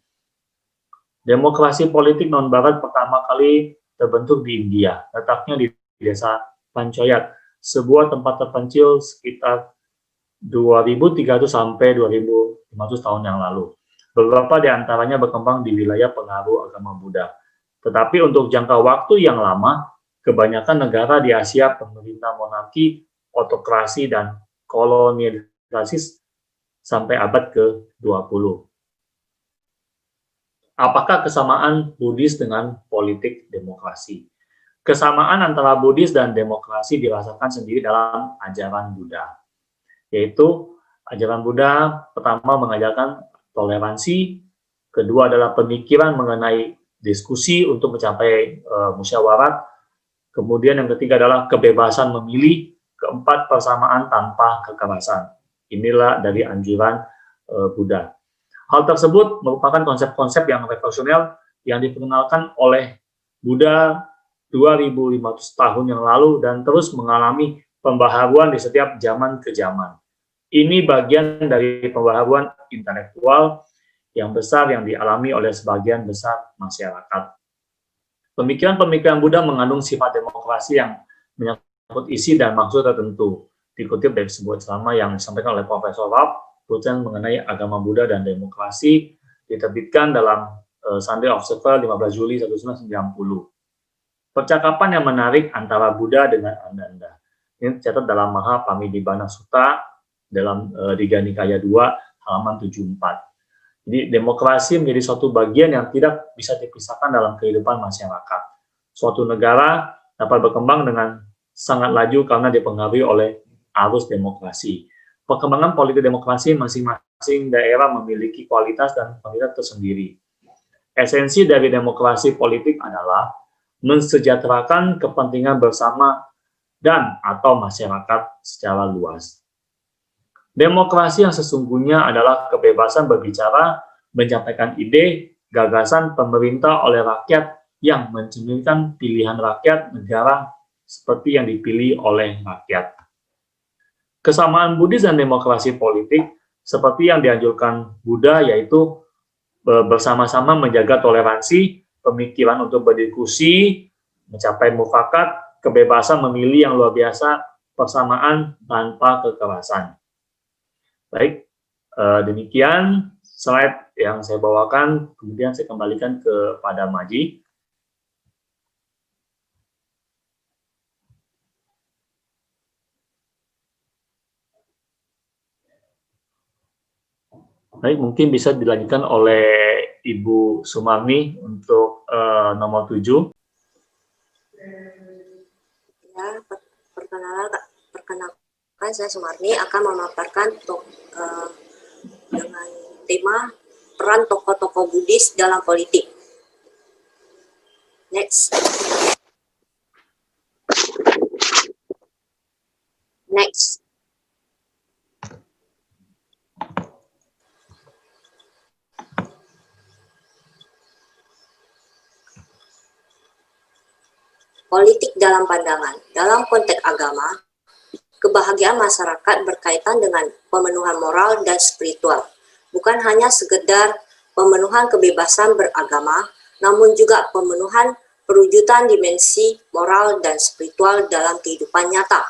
Demokrasi politik non-Barat pertama kali terbentuk di India, letaknya di desa Panchayat, sebuah tempat terpencil sekitar 2300 sampai 2500 tahun yang lalu. Beberapa di antaranya berkembang di wilayah pengaruh agama Buddha. Tetapi untuk jangka waktu yang lama, kebanyakan negara di Asia pemerintah monarki, autokrasi, dan kolonialisasi sampai abad ke-20. Apakah kesamaan Buddhis dengan politik demokrasi? Kesamaan antara Buddhis dan demokrasi dirasakan sendiri dalam ajaran Buddha. Yaitu, ajaran Buddha pertama mengajarkan toleransi, kedua adalah pemikiran mengenai diskusi untuk mencapai musyawarat, kemudian yang ketiga adalah kebebasan memilih, keempat persamaan tanpa kekerasan. Inilah dari anjuran Buddha. Hal tersebut merupakan konsep-konsep yang revolusioner yang diperkenalkan oleh Buddha 2500 tahun yang lalu dan terus mengalami pembaharuan di setiap zaman ke zaman. Ini bagian dari pembaharuan intelektual yang besar yang dialami oleh sebagian besar masyarakat. Pemikiran-pemikiran Buddha mengandung sifat demokrasi yang menyangkut isi dan maksud tertentu. dikutip dari sebuah ceramah yang disampaikan oleh Profesor Rapp, dosen mengenai agama Buddha dan demokrasi, diterbitkan dalam Sunday Observer 15 Juli 1990. Percakapan yang menarik antara Buddha dengan Ananda. Ini tercatat dalam Maha Pamidibana Sutta dalam Digha Nikaya 2 halaman 74. Jadi demokrasi menjadi suatu bagian yang tidak bisa dipisahkan dalam kehidupan masyarakat. Suatu negara dapat berkembang dengan sangat laju karena dipengaruhi oleh arus demokrasi. Perkembangan politik demokrasi masing-masing daerah memiliki kualitas dan kualitas tersendiri. Esensi dari demokrasi politik adalah mensejahterakan kepentingan bersama dan atau masyarakat secara luas. Demokrasi yang sesungguhnya adalah kebebasan berbicara, menyampaikan ide, gagasan pemerintah oleh rakyat yang mencerminkan pilihan rakyat negara seperti yang dipilih oleh rakyat. Kesamaan Buddhis dan demokrasi politik seperti yang dianjurkan Buddha yaitu bersama-sama menjaga toleransi, pemikiran untuk berdiskusi, mencapai mufakat, kebebasan memilih yang luar biasa, persamaan tanpa kekerasan. Baik, demikian slide yang saya bawakan, kemudian saya kembalikan kepada Maji. Baik, mungkin bisa dilanjutkan oleh Ibu Sumarni untuk nomor 7. Ya, perkenalkan saya Sumarni akan memaparkan dengan tema peran tokoh-tokoh Buddhis dalam politik. Next. Politik dalam pandangan. Dalam konteks agama, kebahagiaan masyarakat berkaitan dengan pemenuhan moral dan spiritual. Bukan hanya sekedar pemenuhan kebebasan beragama, namun juga pemenuhan perwujudan dimensi moral dan spiritual dalam kehidupan nyata.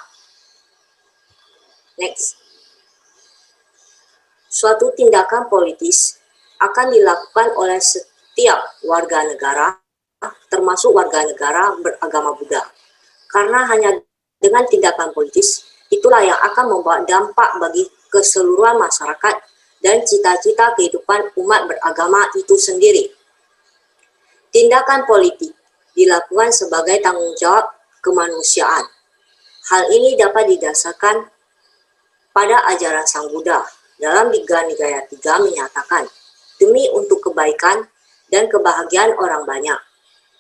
Next. Suatu tindakan politis akan dilakukan oleh setiap warga negara, termasuk warga negara beragama Buddha. Karena hanya dengan tindakan politis, itulah yang akan membawa dampak bagi keseluruhan masyarakat dan cita-cita kehidupan umat beragama itu sendiri. Tindakan politik dilakukan sebagai tanggung jawab kemanusiaan. Hal ini dapat didasarkan pada ajaran Sang Buddha. Dalam Digha Nikaya 3 menyatakan, demi untuk kebaikan dan kebahagiaan orang banyak,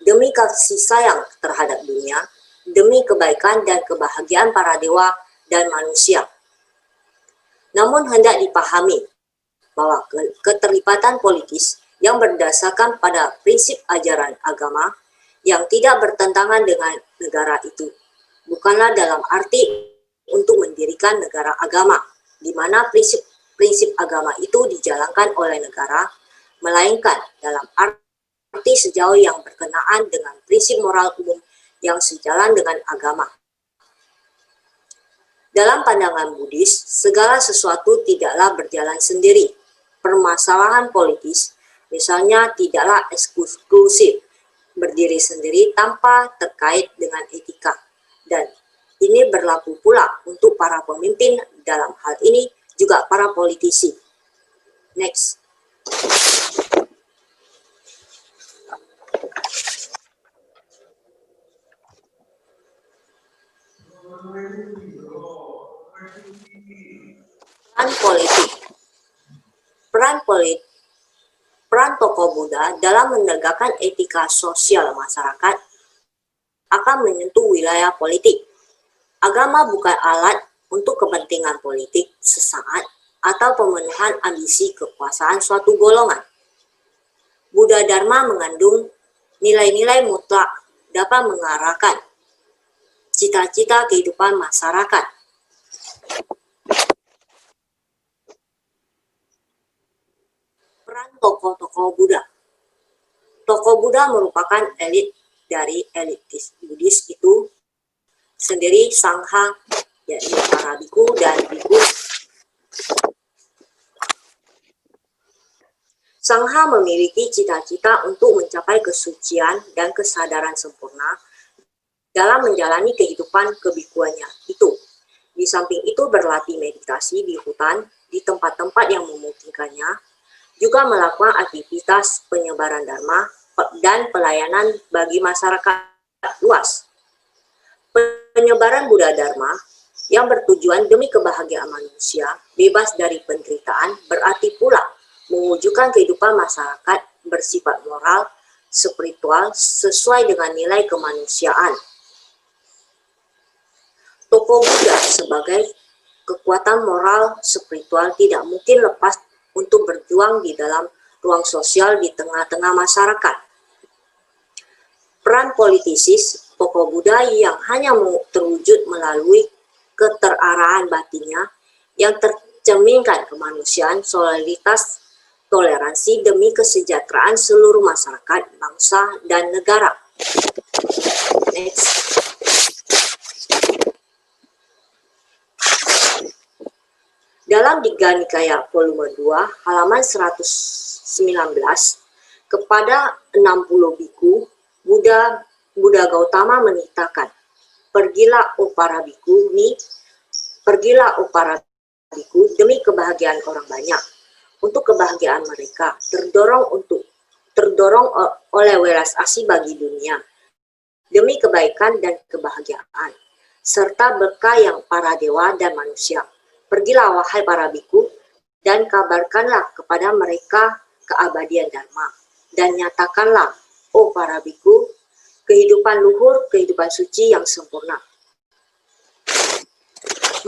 demi kasih sayang terhadap dunia, demi kebaikan dan kebahagiaan para dewa dan manusia. Namun hendak dipahami bahwa keterlibatan politis yang berdasarkan pada prinsip ajaran agama yang tidak bertentangan dengan negara itu bukanlah dalam arti untuk mendirikan negara agama, di mana prinsip agama itu dijalankan oleh negara, melainkan dalam arti sejauh yang berkenaan dengan prinsip moral umum yang sejalan dengan agama. Dalam pandangan Buddhis, segala sesuatu tidaklah berjalan sendiri. Permasalahan politis, misalnya, tidaklah eksklusif, berdiri sendiri tanpa terkait dengan etika. Dan ini berlaku pula untuk para pemimpin, dalam hal ini juga para politisi. Next. Peran tokoh Buddha dalam menegakkan etika sosial masyarakat akan menyentuh wilayah politik. Agama bukan alat untuk kepentingan politik sesaat atau pemenuhan ambisi kekuasaan suatu golongan. Buddha Dharma mengandung nilai-nilai mutlak dapat mengarahkan cita-cita kehidupan masyarakat. Peran tokoh-tokoh Buddha. Tokoh Buddha merupakan elit dari elitis Buddhis itu sendiri, Sangha, yakni para biku dan biku. Sangha memiliki cita-cita untuk mencapai kesucian dan kesadaran sempurna dalam menjalani kehidupan kebikuannya itu. Di samping itu berlatih meditasi di hutan, di tempat-tempat yang memungkinkannya, juga melakukan aktivitas penyebaran dharma dan pelayanan bagi masyarakat luas. Penyebaran Buddha Dharma yang bertujuan demi kebahagiaan manusia, bebas dari penderitaan, berarti pula mewujudkan kehidupan masyarakat bersifat moral, spiritual, sesuai dengan nilai kemanusiaan. Tokoh Buddha sebagai kekuatan moral spiritual tidak mungkin lepas untuk berjuang di dalam ruang sosial di tengah-tengah masyarakat. Peran politisis tokoh Buddha yang hanya terwujud melalui keterarahan batinnya yang tercerminkan kemanusiaan, solidaritas, toleransi demi kesejahteraan seluruh masyarakat, bangsa, dan negara. Next. Dalam Digha Nikaya volume 2, halaman 119, kepada 60 biku, Buddha Gautama menitahkan, pergilah o para biku demi kebahagiaan orang banyak. Untuk kebahagiaan mereka, terdorong oleh welas asih bagi dunia, demi kebaikan dan kebahagiaan, serta berkah yang para dewa dan manusia. Pergilah wahai para biku, dan kabarkanlah kepada mereka keabadian Dharma, dan nyatakanlah, oh para biku, kehidupan luhur, kehidupan suci yang sempurna.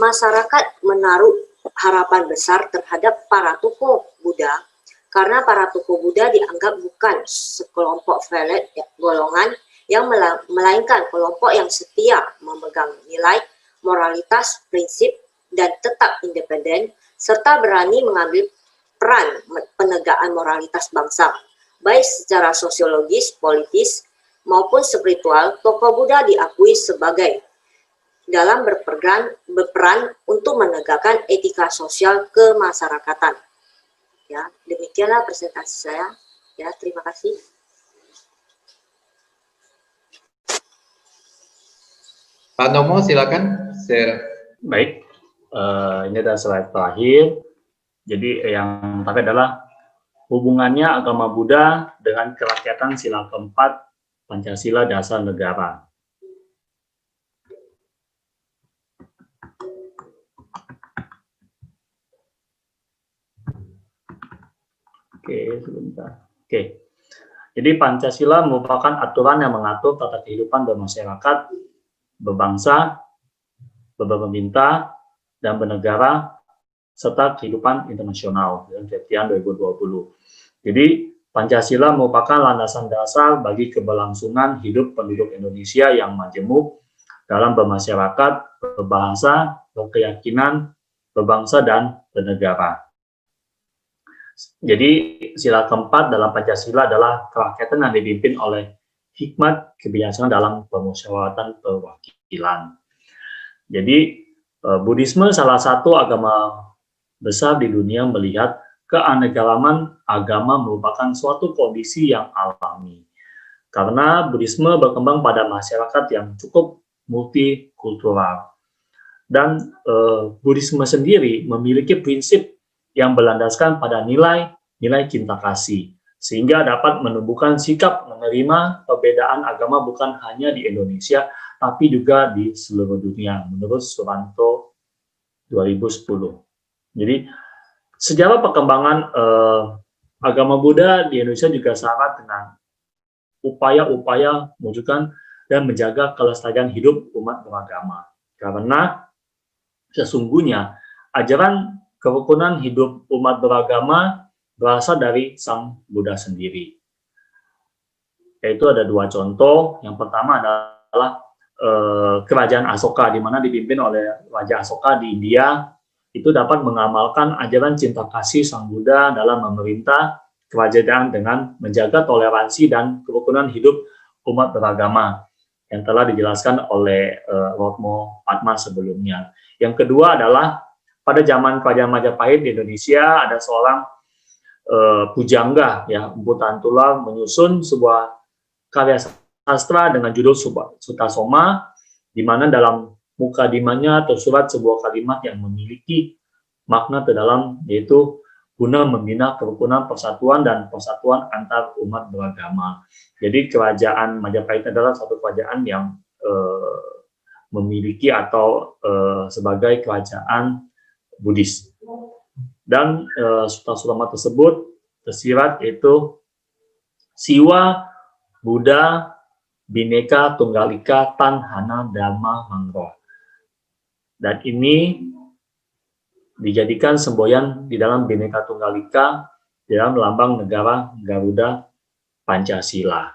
Masyarakat menaruh harapan besar terhadap para tokoh Buddha, karena para tokoh Buddha dianggap bukan sekelompok velet golongan yang melainkan kelompok yang setia memegang nilai, moralitas, prinsip, dan tetap independen, serta berani mengambil peran penegakan moralitas bangsa, baik secara sosiologis, politis, maupun spiritual. Tokoh Buddha diakui sebagai dalam berperan untuk menegakkan etika sosial kemasyarakatan. Ya, demikianlah presentasi saya. Ya, terima kasih. Pak Nomo, silakan share. Baik, ini adalah slide terakhir. Jadi yang terakhir adalah hubungannya agama Buddha dengan kerakyatan sila keempat Pancasila Dasar Negara. Oke, sebentar. Oke. Jadi Pancasila merupakan aturan yang mengatur tata kehidupan bermasyarakat, berbangsa, berpemerintah, dan bernegara, serta kehidupan internasional dalam Septian 2020. Jadi Pancasila merupakan landasan dasar bagi keberlangsungan hidup penduduk Indonesia yang majemuk dalam bermasyarakat, berbahasa, berkeyakinan, berbangsa, dan bernegara. Jadi sila keempat dalam Pancasila adalah kerakyatan yang dipimpin oleh hikmat kebijaksanaan dalam permusyawaratan perwakilan. Jadi Buddhisme salah satu agama besar di dunia melihat keanekaragaman agama merupakan suatu kondisi yang alami. Karena Buddhisme berkembang pada masyarakat yang cukup multikultural. Dan Buddhisme sendiri memiliki prinsip yang berlandaskan pada nilai cinta kasih, sehingga dapat menumbuhkan sikap menerima perbedaan agama bukan hanya di Indonesia, tapi juga di seluruh dunia, menurut Suranto 2010. Jadi, sejarah perkembangan agama Buddha di Indonesia juga syarat dengan upaya-upaya mewujudkan dan menjaga kelestarian hidup umat beragama. Karena sesungguhnya ajaran kerukunan hidup umat beragama berasal dari Sang Buddha sendiri. Yaitu ada dua contoh. Yang pertama adalah kerajaan Asoka, di mana dipimpin oleh Raja Asoka di India, itu dapat mengamalkan ajaran cinta kasih Sang Buddha dalam memerintah kerajaan dengan menjaga toleransi dan kerukunan hidup umat beragama. yang telah dijelaskan oleh Rotmo Padma sebelumnya. Yang kedua adalah pada zaman Kerajaan Majapahit di Indonesia ada seorang pujangga, ya, Empu Tantula, menyusun sebuah karya sastra dengan judul Sutasoma, di mana dalam mukadimahnya tersurat sebuah kalimat yang memiliki makna terdalam, yaitu guna membina kerukunan, persatuan, dan persatuan antar umat beragama. Jadi kerajaan Majapahit adalah satu kerajaan yang memiliki atau sebagai kerajaan Buddhis. Dan Sutasoma tersebut tersirat yaitu Siwa Buddha Bhinneka Tunggal Ika Tan Hana Dhamma Mangro. Dan ini dijadikan semboyan di dalam Bhinneka Tunggal Ika di dalam lambang negara Garuda Pancasila.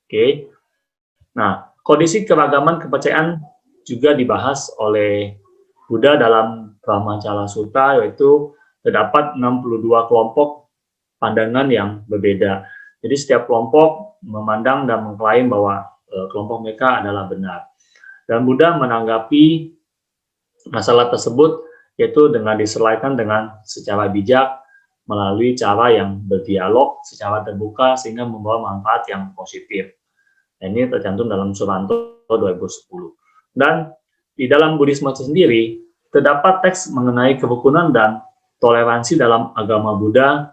Oke. Nah, kondisi keragaman kepercayaan juga dibahas oleh Buddha dalam Brahmacala Sutta, yaitu terdapat 62 kelompok pandangan yang berbeda. Jadi setiap kelompok memandang dan mengklaim bahwa kelompok mereka adalah benar. Dan Buddha menanggapi masalah tersebut yaitu dengan diselesaikan dengan secara bijak melalui cara yang berdialog secara terbuka sehingga membawa manfaat yang positif. Nah, ini tercantum dalam Suranto 2010. Dan di dalam Buddhisme sendiri terdapat teks mengenai kerukunan dan toleransi dalam agama Buddha,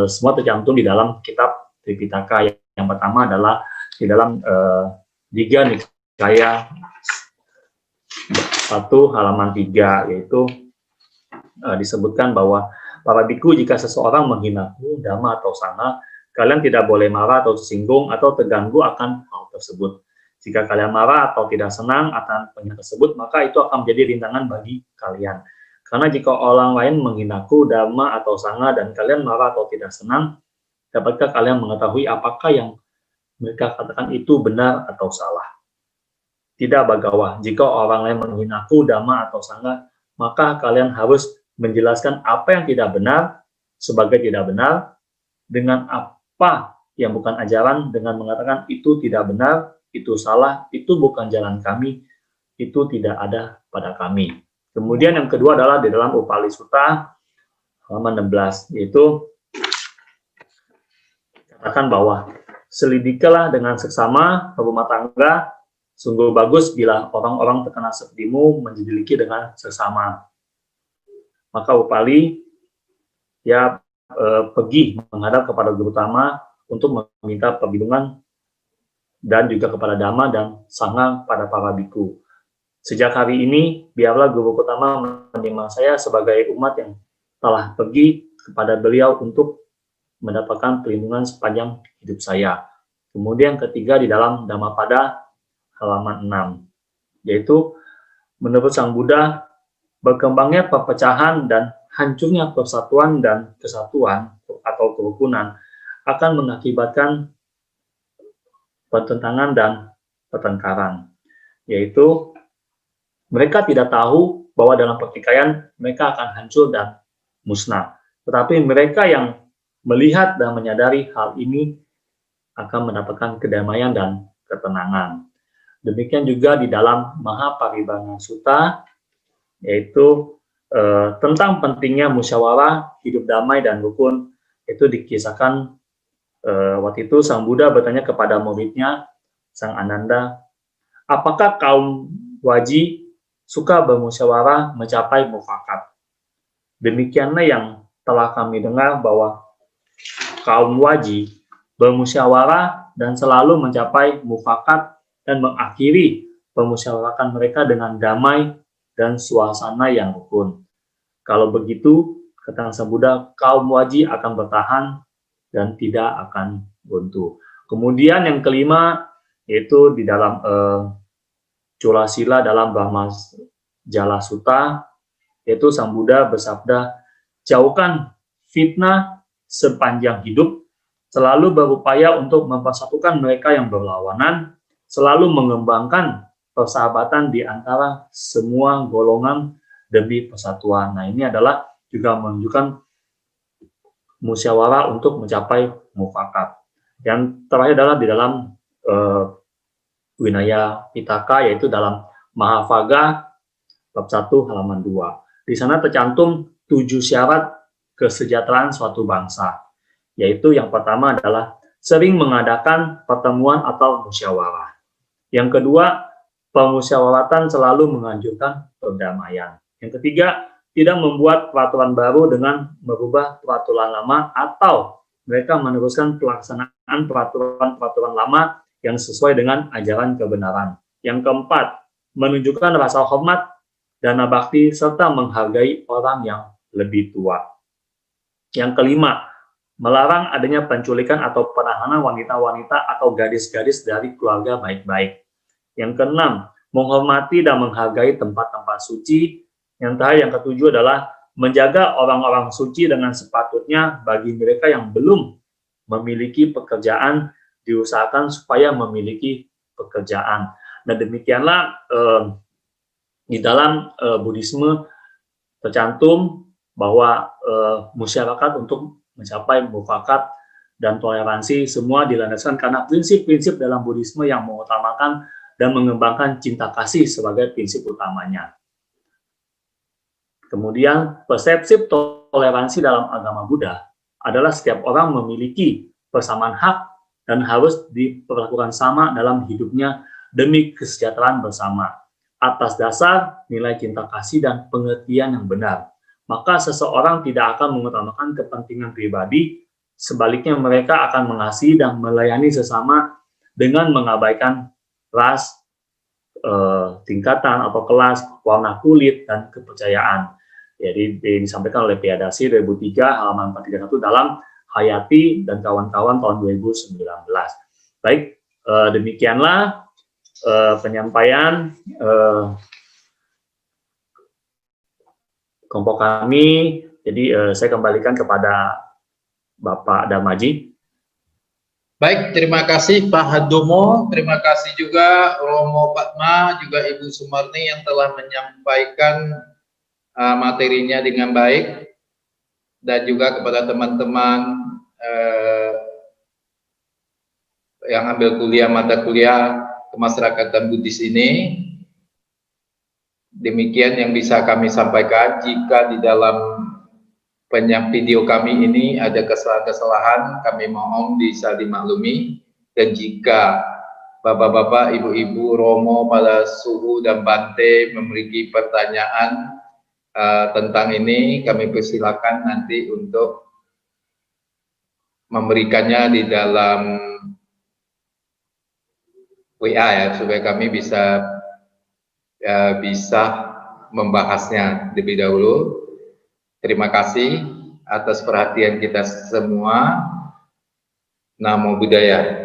semua tercantum di dalam kitab Tripitaka. Yang pertama adalah di dalam Digha Nikaya 1 halaman 3, yaitu disebutkan bahwa para biku, jika seseorang menghinaku, dhamma atau sangha, kalian tidak boleh marah atau tersinggung atau terganggu akan hal tersebut. Jika kalian marah atau tidak senang akan pernyataan tersebut, maka itu akan menjadi rintangan bagi kalian. Karena jika orang lain menghinaku, dhamma atau sangha, dan kalian marah atau tidak senang, dapatkah kalian mengetahui apakah yang mereka katakan itu benar atau salah? Tidak, Bagawa. Jika orang lain menghinaku, dhamma atau sangha, maka kalian harus menjelaskan apa yang tidak benar sebagai tidak benar, dengan apa yang bukan ajaran dengan mengatakan itu tidak benar, itu salah, itu bukan jalan kami, itu tidak ada pada kami. Kemudian yang kedua adalah di dalam Upali Sutta halaman 16, yaitu katakan bahwa selidikilah dengan seksama berumah tangga, sungguh bagus bila orang-orang terkena sepertimu menjeliki dengan seksama. Maka Upali pergi menghadap kepada Guru Tama untuk meminta perlindungan dan juga kepada Dhamma dan Sangha pada para biku. Sejak hari ini, biarlah Guru Utama menerima saya sebagai umat yang telah pergi kepada beliau untuk mendapatkan perlindungan sepanjang hidup saya. Kemudian ketiga di dalam Dhammapada halaman 6, yaitu menurut Sang Buddha, berkembangnya perpecahan dan hancurnya persatuan dan kesatuan atau kerukunan akan mengakibatkan pertentangan dan pertengkaran, yaitu mereka tidak tahu bahwa dalam pertikaian mereka akan hancur dan musnah. Tetapi mereka yang melihat dan menyadari hal ini akan mendapatkan kedamaian dan ketenangan. Demikian juga di dalam Mahaparibhana Sutta, yaitu tentang pentingnya musyawarah, hidup damai dan rukun. Itu dikisahkan waktu itu Sang Buddha bertanya kepada muridnya, Sang Ananda, apakah kaum Waji suka bermusyawarah mencapai mufakat? Demikianlah yang telah kami dengar bahwa kaum Waji bermusyawarah dan selalu mencapai mufakat dan mengakhiri permusyawaratan mereka dengan damai dan suasana yang rukun. Kalau begitu, kata Sang Buddha, kaum Waji akan bertahan dan tidak akan runtuh. Kemudian yang kelima, yaitu di dalam Cula Sila dalam Brahmajala Sutta, yaitu Sang Buddha bersabda, jauhkan fitnah sepanjang hidup, selalu berupaya untuk mempersatukan mereka yang berlawanan, selalu mengembangkan persahabatan di antara semua golongan demi persatuan. Nah, ini adalah juga menunjukkan musyawarah untuk mencapai mufakat. Yang terakhir adalah di dalam Winaya Pitaka, yaitu dalam Mahavaga bab 1 halaman 2. Di sana tercantum 7 syarat kesejahteraan suatu bangsa, yaitu yang pertama adalah sering mengadakan pertemuan atau musyawarah. Yang kedua, permusyawaratan selalu menganjurkan perdamaian. Yang ketiga, tidak membuat peraturan baru dengan merubah peraturan lama atau mereka meneruskan pelaksanaan peraturan-peraturan lama yang sesuai dengan ajaran kebenaran. Yang keempat, menunjukkan rasa hormat, dana bakti, serta menghargai orang yang lebih tua. Yang kelima, melarang adanya penculikan atau penahanan wanita-wanita atau gadis-gadis dari keluarga baik-baik. Yang keenam, menghormati dan menghargai tempat-tempat suci. Yang terakhir, yang ketujuh adalah menjaga orang-orang suci dengan sepatutnya. Bagi mereka yang belum memiliki pekerjaan, diusahakan supaya memiliki pekerjaan. Nah, demikianlah di dalam Buddhisme tercantum bahwa masyarakat untuk mencapai mufakat dan toleransi semua dilandaskan karena prinsip-prinsip dalam Buddhisme yang mengutamakan dan mengembangkan cinta kasih sebagai prinsip utamanya. Kemudian persepsi toleransi dalam agama Buddha adalah setiap orang memiliki persamaan hak dan harus diperlakukan sama dalam hidupnya demi kesejahteraan bersama, atas dasar nilai cinta kasih dan pengertian yang benar. Maka seseorang tidak akan mengutamakan kepentingan pribadi, sebaliknya mereka akan mengasihi dan melayani sesama dengan mengabaikan ras, tingkatan atau kelas, warna kulit, dan kepercayaan. Jadi disampaikan oleh Piyadasi 2003 halaman 431 dalam Hayati dan kawan-kawan tahun 2019. Baik, demikianlah penyampaian kelompok kami. Jadi saya kembalikan kepada Bapak Damaji. Baik, terima kasih Pak Hadomo, terima kasih juga Romo Padma, juga Ibu Sumarni yang telah menyampaikan materinya dengan baik, dan juga kepada teman-teman yang ambil kuliah mata kuliah kemasyarakatan Buddhis ini. Demikian yang bisa kami sampaikan. Jika di dalam video kami ini ada kesalahan-kesalahan, kami mohon bisa dimaklumi. Dan jika Bapak-bapak, Ibu-ibu, Romo, Pada Suhu, dan Bante memiliki pertanyaan tentang ini, kami persilakan nanti untuk memberikannya di dalam WA ya, supaya kami bisa membahasnya lebih dahulu. Terima kasih atas perhatian kita semua. Namo Buddhaya.